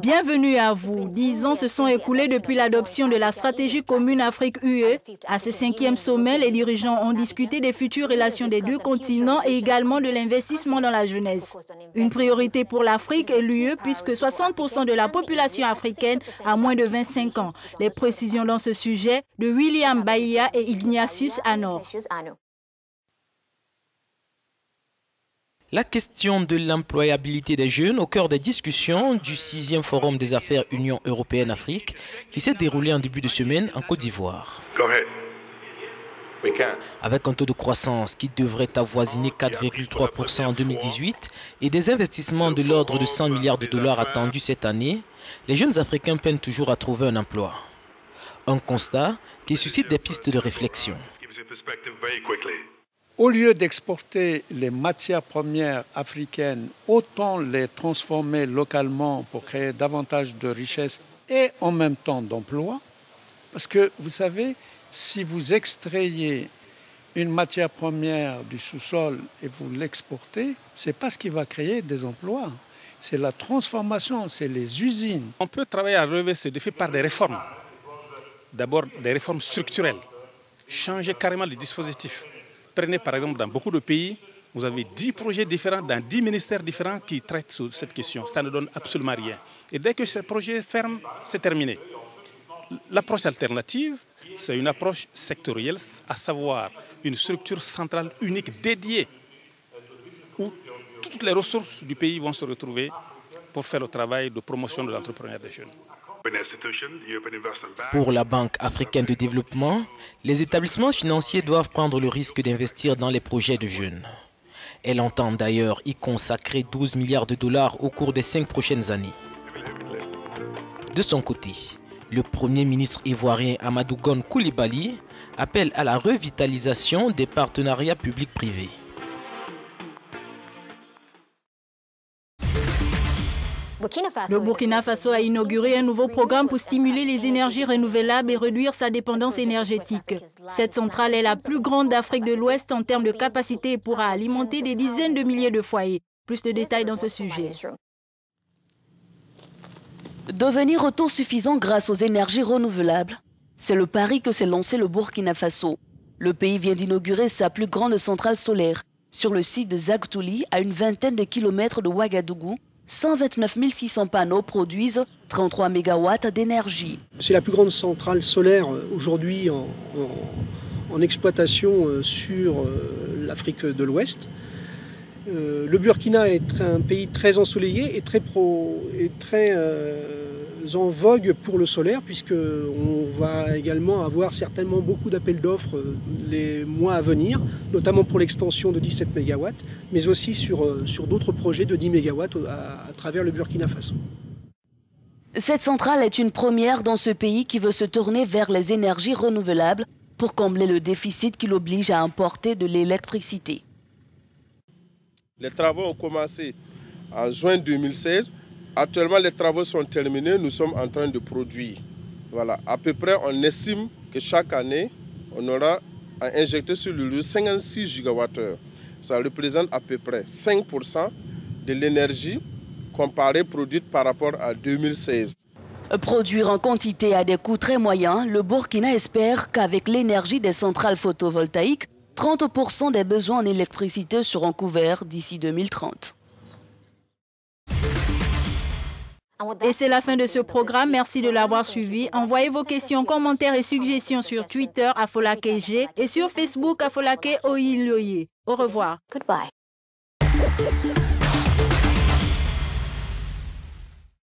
Bienvenue à vous. 10 ans se sont écoulés depuis l'adoption de la stratégie commune Afrique-UE. À ce 5e sommet, les dirigeants ont discuté des futures relations des deux continents et également de l'investissement dans la jeunesse. Une priorité pour l'Afrique et l'UE puisque 60% de la population africaine a moins de 25 ans. Les précisions dans ce sujet de William Bahia et Ignatius Anor. La question de l'employabilité des jeunes au cœur des discussions du 6e Forum des affaires Union européenne-Afrique qui s'est déroulé en début de semaine en Côte d'Ivoire. Avec un taux de croissance qui devrait avoisiner 4,3% en 2018 et des investissements de l'ordre de 100 milliards de dollars attendus cette année, les jeunes Africains peinent toujours à trouver un emploi. Un constat qui suscite des pistes de réflexion. Au lieu d'exporter les matières premières africaines, autant les transformer localement pour créer davantage de richesses et en même temps d'emplois. Parce que vous savez, si vous extrayez une matière première du sous-sol et vous l'exportez, ce n'est pas ce qui va créer des emplois. C'est la transformation, c'est les usines. On peut travailler à relever ce défi par des réformes. D'abord des réformes structurelles. Changer carrément le dispositif. Prenez par exemple dans beaucoup de pays, vous avez 10 projets différents, dans 10 ministères différents qui traitent sur cette question. Ça ne donne absolument rien. Et dès que ces projets ferment, c'est terminé. L'approche alternative, c'est une approche sectorielle, à savoir une structure centrale unique dédiée où toutes les ressources du pays vont se retrouver pour faire le travail de promotion de l'entrepreneuriat des jeunes. Pour la Banque africaine de développement, les établissements financiers doivent prendre le risque d'investir dans les projets de jeunes. Elle entend d'ailleurs y consacrer 12 milliards de dollars au cours des 5 prochaines années. De son côté, le Premier ministre ivoirien Amadou Gon Coulibaly appelle à la revitalisation des partenariats publics-privés. Le Burkina Faso a inauguré un nouveau programme pour stimuler les énergies renouvelables et réduire sa dépendance énergétique. Cette centrale est la plus grande d'Afrique de l'Ouest en termes de capacité et pourra alimenter des dizaines de milliers de foyers. Plus de détails dans ce sujet. Devenir autosuffisant grâce aux énergies renouvelables, c'est le pari que s'est lancé le Burkina Faso. Le pays vient d'inaugurer sa plus grande centrale solaire sur le site de Zagtouli, à une vingtaine de kilomètres de Ouagadougou. 129 600 panneaux produisent 33 MW d'énergie. C'est la plus grande centrale solaire aujourd'hui en exploitation sur l'Afrique de l'Ouest. Le Burkina est un pays très ensoleillé et très en vogue pour le solaire, puisqu'on va également avoir certainement beaucoup d'appels d'offres les mois à venir, notamment pour l'extension de 17 MW, mais aussi sur d'autres projets de 10 MW à travers le Burkina Faso. Cette centrale est une première dans ce pays qui veut se tourner vers les énergies renouvelables pour combler le déficit qui l'oblige à importer de l'électricité. Les travaux ont commencé en juin 2016. Actuellement, les travaux sont terminés, nous sommes en train de produire. Voilà, à peu près, on estime que chaque année, on aura à injecter sur le lieu 56 gigawattheures. Ça représente à peu près 5% de l'énergie comparée produite par rapport à 2016. Produire en quantité à des coûts très moyens, le Burkina espère qu'avec l'énergie des centrales photovoltaïques, 30% des besoins en électricité seront couverts d'ici 2030. Et c'est la fin de ce programme. Merci de l'avoir suivi. Envoyez vos questions, commentaires et suggestions sur Twitter @FolakeG et sur Facebook @FolakeOiloye. Au revoir. Goodbye.